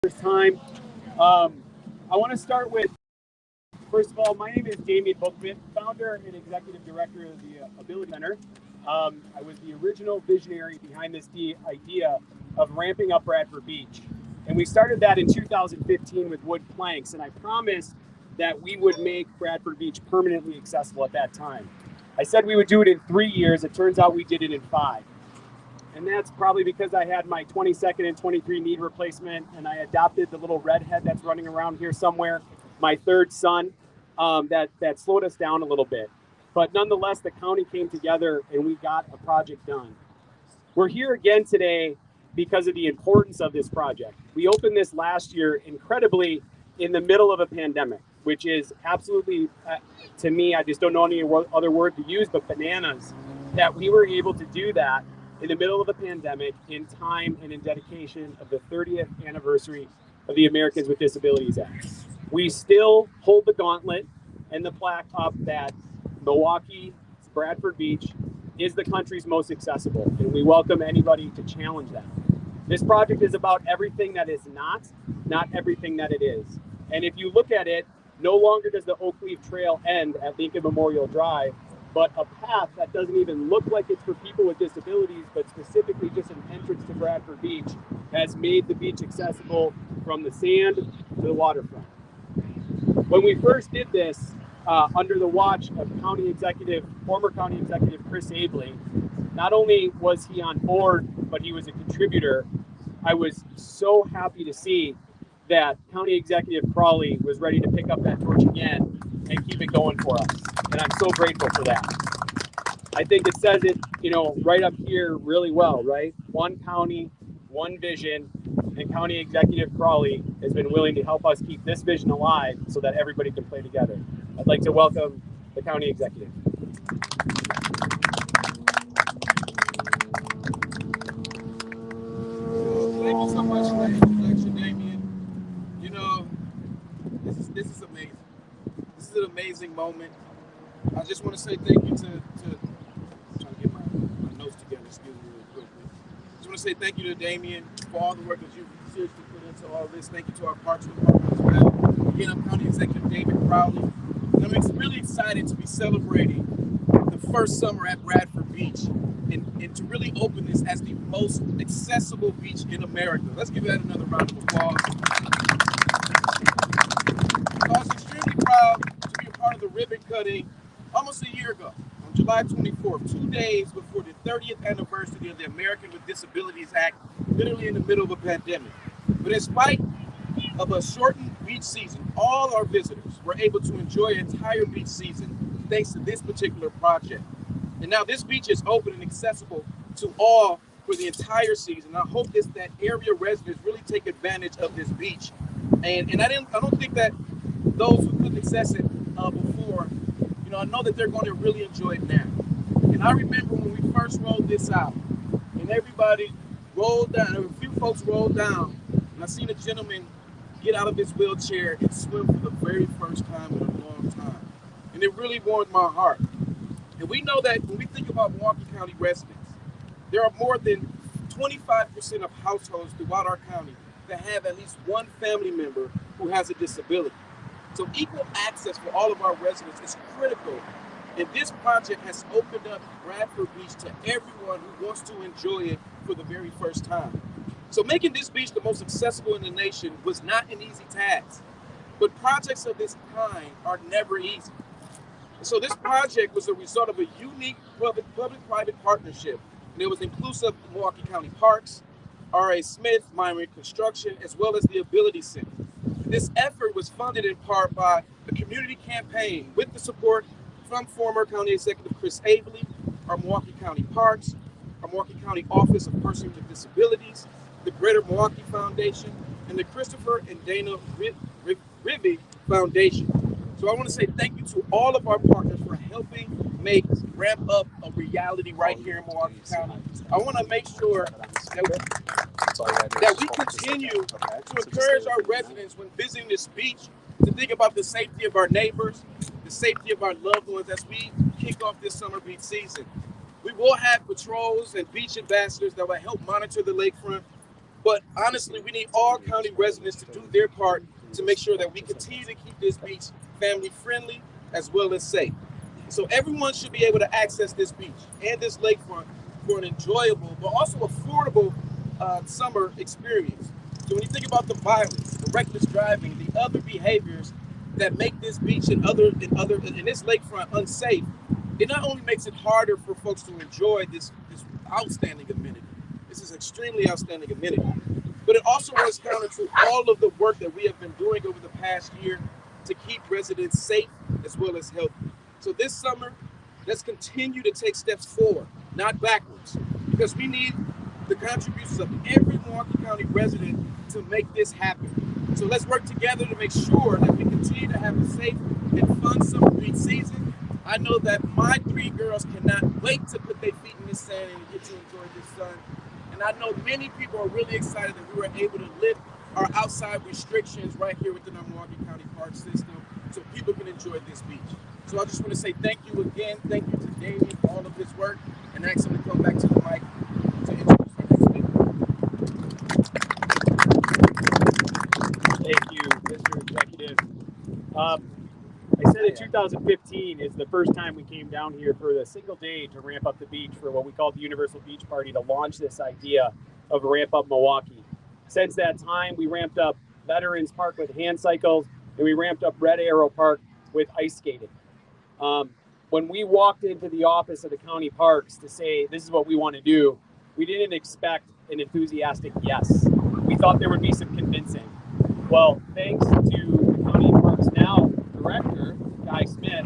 first time. I want to start with, first of all, my name is Damien Bookman, founder and executive director of the Ability Center. I was the original visionary behind this idea of ramping up Bradford Beach. And we started that in 2015 with wood planks, and I promised that we would make Bradford Beach permanently accessible at that time. I said we would do it in 3 years. It turns out we did it in 5. And that's probably because I had my 22nd and 23 knee replacement, and I adopted the little redhead that's running around here somewhere, my third son. That slowed us down a little bit. But nonetheless, the county came together and we got a project done. We're here again today because of the importance of this project. We opened this last year incredibly in the middle of a pandemic, which is absolutely, to me, I just don't know any other word to use, but bananas, that we were able to do that in the middle of a pandemic in time and in dedication of the 30th anniversary of the Americans with Disabilities Act. We still hold the gauntlet and the plaque up that Milwaukee, Bradford Beach, is the country's most accessible, and we welcome anybody to challenge that. This project is about everything that is not everything that it is. And if you look at it, no longer does the Oak Leaf Trail end at Lincoln Memorial Drive, but a path that doesn't even look like it's for people with disabilities, but specifically just an entrance to Bradford Beach, has made the beach accessible from the sand to the waterfront. When we first did this, under the watch of former county executive Chris Abley, not only was he on board, but he was a contributor. I was so happy to see that County Executive Crawley was ready to pick up that torch again and keep it going for us. And I'm so grateful for that. I think it says it, right up here really well, right? One county, one vision, and County Executive Crawley has been willing to help us keep this vision alive so that everybody can play together. I'd like to welcome the County Executive. Thank you so much for that introduction, Damien. This is amazing. This is an amazing moment. I just want to say thank you to I'm trying to get my notes together, excuse me real quickly. I just want to say thank you to Damien for all the work that you've seriously put into all this. Thank you to our partner as well. Again, I'm County Executive David Crowley. And I'm really excited to be celebrating the first summer at Bradford Beach and to really open this as the most accessible beach in America. Let's give that another round of applause. I was extremely proud to be a part of the ribbon cutting almost a year ago, on July 24th, 2 days before the 30th anniversary of the Americans with Disabilities Act, literally in the middle of a pandemic. But in spite of a shortened beach season, all our visitors were able to enjoy an entire beach season thanks to this particular project. And now this beach is open and accessible to all for the entire season. I hope that area residents really take advantage of this beach. And I don't think that those who couldn't access it before, I know that they're going to really enjoy it now. And I remember when we first rolled this out, and everybody rolled down, a few folks rolled down, and I seen a gentleman get out of his wheelchair and swim for the very first time in a long time. And it really warmed my heart. And we know that when we think about Milwaukee County residents, there are more than 25% of households throughout our county that have at least one family member who has a disability. So equal access for all of our residents is critical. And this project has opened up Bradford Beach to everyone who wants to enjoy it for the very first time. So making this beach the most accessible in the nation was not an easy task. But projects of this kind are never easy. So this project was a result of a unique public-private partnership. And it was inclusive of Milwaukee County Parks, R.A. Smith, Myron Construction, as well as the Ability Center. This effort was funded in part by a community campaign with the support from former County Executive Chris Abley, our Milwaukee County Parks, our Milwaukee County Office of Persons with Disabilities, the Greater Milwaukee Foundation, and the Christopher and Dana Rivy Foundation. So I want to say thank you to all of our partners for helping make Ramp Up a reality right here in Milwaukee County. I want to make sure that we continue to encourage our residents when visiting this beach to think about the safety of our neighbors, the safety of our loved ones as we kick off this summer beach season. We will have patrols and beach ambassadors that will help monitor the lakefront. But honestly, we need all county residents to do their part to make sure that we continue to keep this beach family friendly as well as safe. So everyone should be able to access this beach and this lakefront for an enjoyable but also affordable summer experience. So when you think about the violence, the reckless driving, the other behaviors that make this beach and this lakefront unsafe, it not only makes it harder for folks to enjoy this outstanding amenity. This is extremely outstanding amenity. But it also runs counter to all of the work that we have been doing over the past year to keep residents safe as well as healthy. So this summer, let's continue to take steps forward, not backwards, because we need the contributions of every Milwaukee County resident to make this happen. So let's work together to make sure that we continue to have a safe and fun summer beach season. I know that my three girls cannot wait to put their feet in the sand and get to enjoy this sun. And I know many people are really excited that we were able to lift our outside restrictions right here within our Milwaukee County Park system so people can enjoy this beach. So I just want to say thank you again. Thank you to Damien for all of his work, and ask him to come back to the mic to introduce our next speaker. Thank you, Mr. Executive. I said in 2015 is the first time we came down here for a single day to ramp up the beach for what we called the Universal Beach Party to launch this idea of Ramp Up Milwaukee. Since that time, we ramped up Veterans Park with hand cycles, and we ramped up Red Arrow Park with ice skating. When we walked into the office of the county parks to say, this is what we want to do, we didn't expect an enthusiastic yes. We thought there would be some convincing. Well, thanks to the county parks now director, Guy Smith,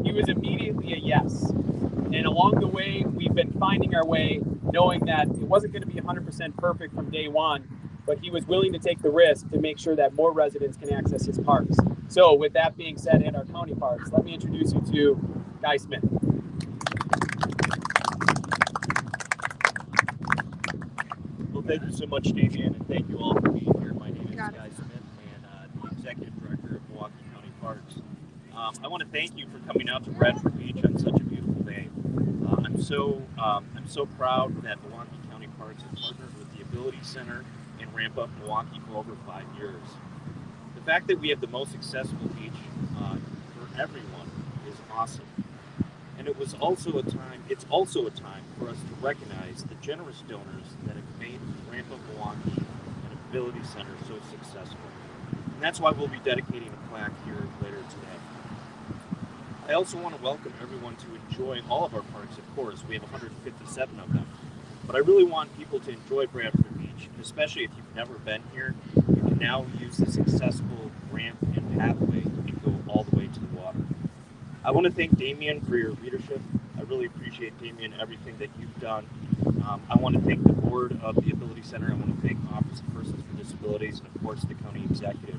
he was immediately a yes. And along the way, we've been finding our way, knowing that it wasn't going to be 100% perfect from day one, but he was willing to take the risk to make sure that more residents can access his parks. So with that being said, at our county parks, let me introduce you to Guy Smith. Well, thank you so much, Damien, and thank you all for being here. My name is Guy Smith, and the Executive Director of Milwaukee County Parks. I want to thank you for coming out to Bradford Beach on such a beautiful day. I'm so proud that Milwaukee County Parks has partnered with the Ability Center and Ramp Up Milwaukee for over 5 years. The fact that we have the most accessible beach for everyone is awesome. And it's also a time for us to recognize the generous donors that have made Ramp Up Milwaukee and Ability Center so successful. And that's why we'll be dedicating a plaque here later today. I also want to welcome everyone to enjoy all of our parks, of course. We have 157 of them. But I really want people to enjoy Bradford Beach, and especially if you've never been here, you can now use this accessible ramp and pathway and go all the way to the water. I want to thank Damien for your leadership. I really appreciate, Damien, everything that you've done. I want to thank the board of the Ability Center. I want to thank the Office of Persons with Disabilities, and of course the county executive.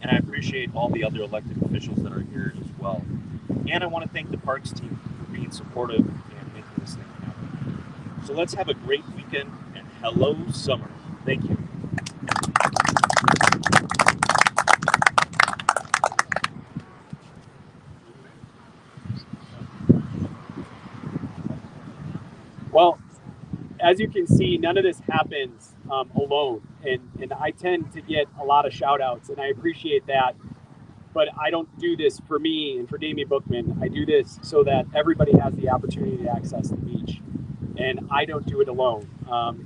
And I appreciate all the other elected officials that are here as well. And I want to thank the parks team for being supportive and making this thing happen. So let's have a great weekend, and hello summer. Thank you. Well, as you can see, none of this happens alone. And I tend to get a lot of shout outs, and I appreciate that. But I don't do this for me and for Damien Bookman. I do this so that everybody has the opportunity to access the beach. And I don't do it alone.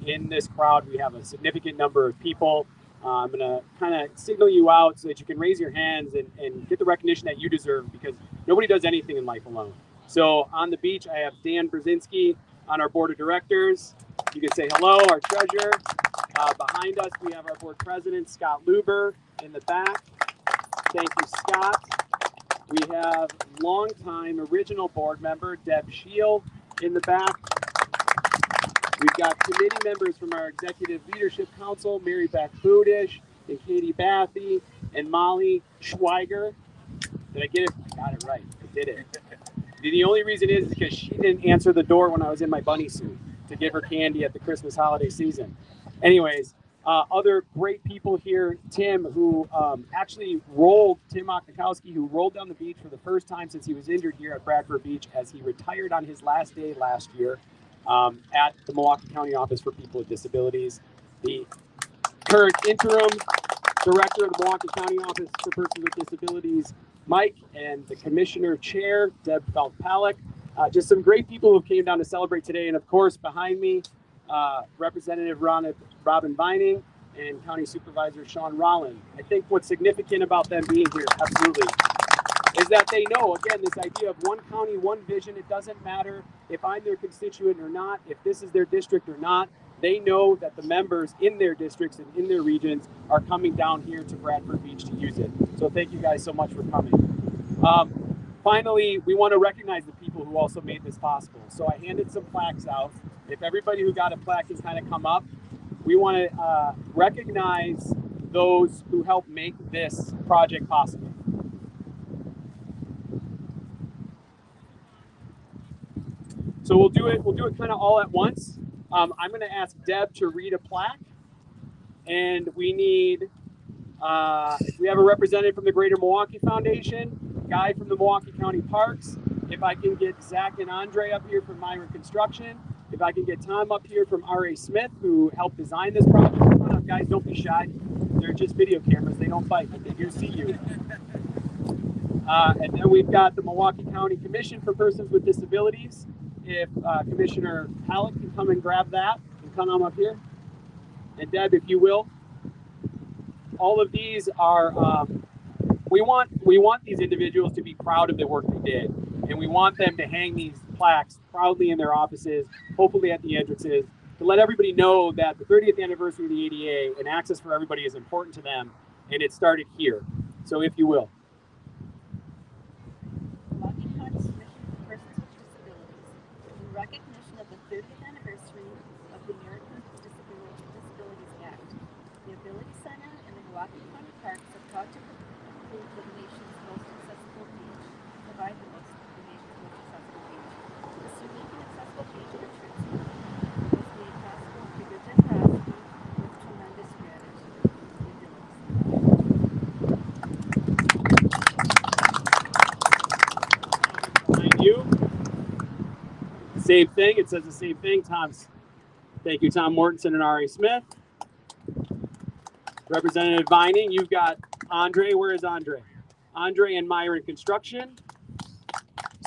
In this crowd, we have a significant number of people. I'm going to kind of signal you out so that you can raise your hands and get the recognition that you deserve, because nobody does anything in life alone. So on the beach, I have Dan Brzezinski on our board of directors. You can say hello, our treasurer. Behind us, we have our board president, Scott Luber, in the back. Thank you, Scott. We have longtime original board member, Deb Shield, in the back. We've got committee members from our Executive Leadership Council, Mary Beth Budish and Katie Bathy and Molly Schweiger. Did I get it? I got it right. I did it. The only reason is because she didn't answer the door when I was in my bunny suit to give her candy at the Christmas holiday season. Anyways, other great people here. Tim, who Tim Oknikowski, who rolled down the beach for the first time since he was injured here at Bradford Beach, as he retired on his last day last year at the Milwaukee County Office for People with Disabilities. The current interim director of the Milwaukee County Office for Persons with Disabilities, Mike, and the commissioner chair, Deb Falk-Palak. Just some great people who came down to celebrate today. And of course, behind me, Representative Robin Vining and County Supervisor Sean Rolland. I think what's significant about them being here, absolutely, is that they know, again, this idea of one county, one vision. It doesn't matter if I'm their constituent or not, if this is their district or not. They know that the members in their districts and in their regions are coming down here to Bradford Beach to use it. So thank you guys so much for coming. Finally, we want to recognize the people who also made this possible. So I handed some plaques out. If everybody who got a plaque can kind of come up, we want to recognize those who helped make this project possible. So we'll do it kind of all at once. I'm going to ask Deb to read a plaque, and we need, if we have a representative from the Greater Milwaukee Foundation, Guy from the Milwaukee County Parks, if I can get Zach and Andre up here from Myron Construction, if I can get Tom up here from R.A. Smith, who helped design this project. Come on up, guys, don't be shy. They're just video cameras, they don't bite, but they do see you. And then we've got the Milwaukee County Commission for Persons with Disabilities. If Commissioner Halleck can come and grab that and come on up here. And Deb, if you will. All of these are, we want these individuals to be proud of the work they did. And we want them to hang these plaques proudly in their offices, hopefully at the entrances, to let everybody know that the 30th anniversary of the ADA and access for everybody is important to them. And it started here. So if you will. Recognition of the 30th anniversary of the Americans with Disabilities Act, the Ability Center and the Milwaukee County Parks are proud to include the nation's most accessible beach, provide the nation's most accessible beach. This unique and accessible beach features was made possible through good generosity with tremendous gratitude. Thank you. Same thing. It says the same thing. Thank you, Tom Mortensen and R.A. Smith. Representative Vining, you've got Andre. Where is Andre? Andre and Myron Construction.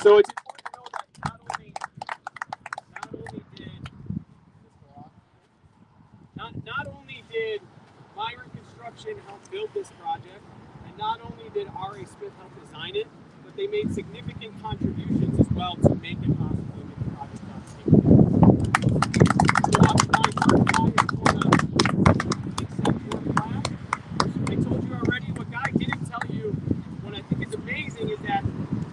So it's important to know that not only did Myron Construction help build this project, and not only did R.A. Smith help design it, but they made significant contributions as well to make it possible. I told you already, what Guy didn't tell you, what I think is amazing is that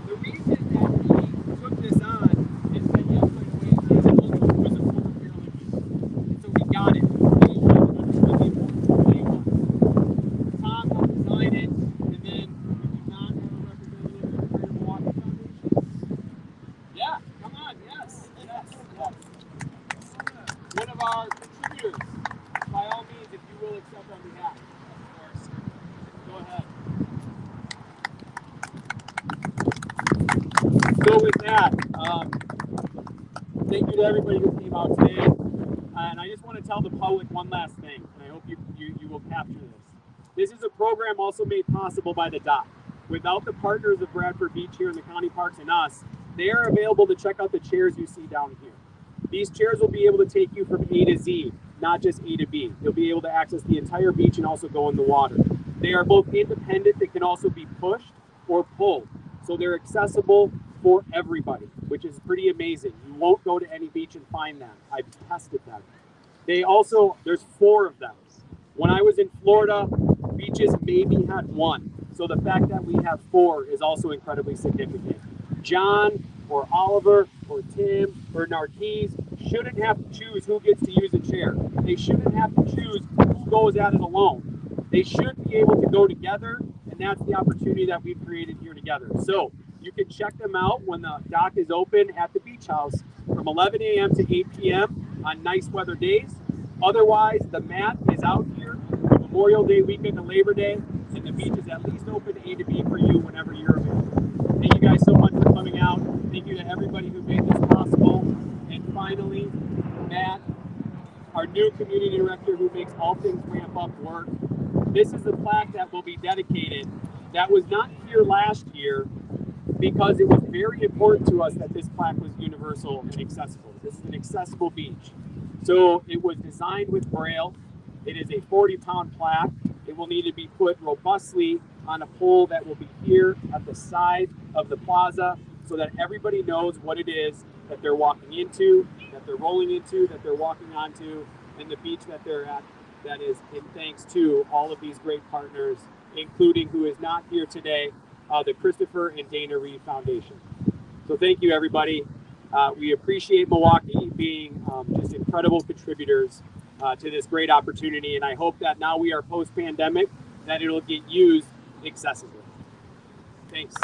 the reason that he took this on and said yes right away is that he was a former Paralympian. So he got it. He understood the importance of day one. Tom helped design it, and then we do not have a representative of the Greater Milwaukee Foundation. Yeah, come on, yes. One of our contributors, by all means, if you will accept on behalf. Of course. Go ahead. So with that, thank you to everybody who came out today. And I just want to tell the public one last thing, and I hope you will capture this. This is a program also made possible by the DOC. Without the partners of Bradford Beach here in the county parks and us, they are available to check out the chairs you see down here. These chairs will be able to take you from A to Z, not just A to B. You'll be able to access the entire beach and also go in the water. They are both independent. They can also be pushed or pulled. So they're accessible for everybody, which is pretty amazing. You won't go to any beach and find them. I've tested them. There's 4 of them. When I was in Florida, beaches maybe had 1. So the fact that we have 4 is also incredibly significant. John or Oliver or Tim or Narquise shouldn't have to choose who gets to use a chair. They shouldn't have to choose who goes at it alone. They should be able to go together, and that's the opportunity that we've created here together. So you can check them out when the dock is open at the beach house from 11 a.m. to 8 p.m. on nice weather days. Otherwise, the mat is out here for Memorial Day weekend and Labor Day, and the beach is at least open A to B for you whenever you're available. Thank you guys so much for coming out. Thank you to everybody who made this possible. And finally, Matt, our new community director who makes all things ramp up work. This is the plaque that will be dedicated. That was not here last year because it was very important to us that this plaque was universal and accessible. This is an accessible beach. So it was designed with Braille. It is a 40-pound plaque. It will need to be put robustly on a pole that will be here at the side of the plaza so that everybody knows what it is that they're walking into, that they're rolling into, that they're walking onto, and the beach that they're at. That is in thanks to all of these great partners, including who is not here today, the Christopher and Dana Reed Foundation. So thank you, everybody. We appreciate Milwaukee being just incredible contributors to this great opportunity, and I hope that now we are post-pandemic, that it'll get used accessibly. Thanks.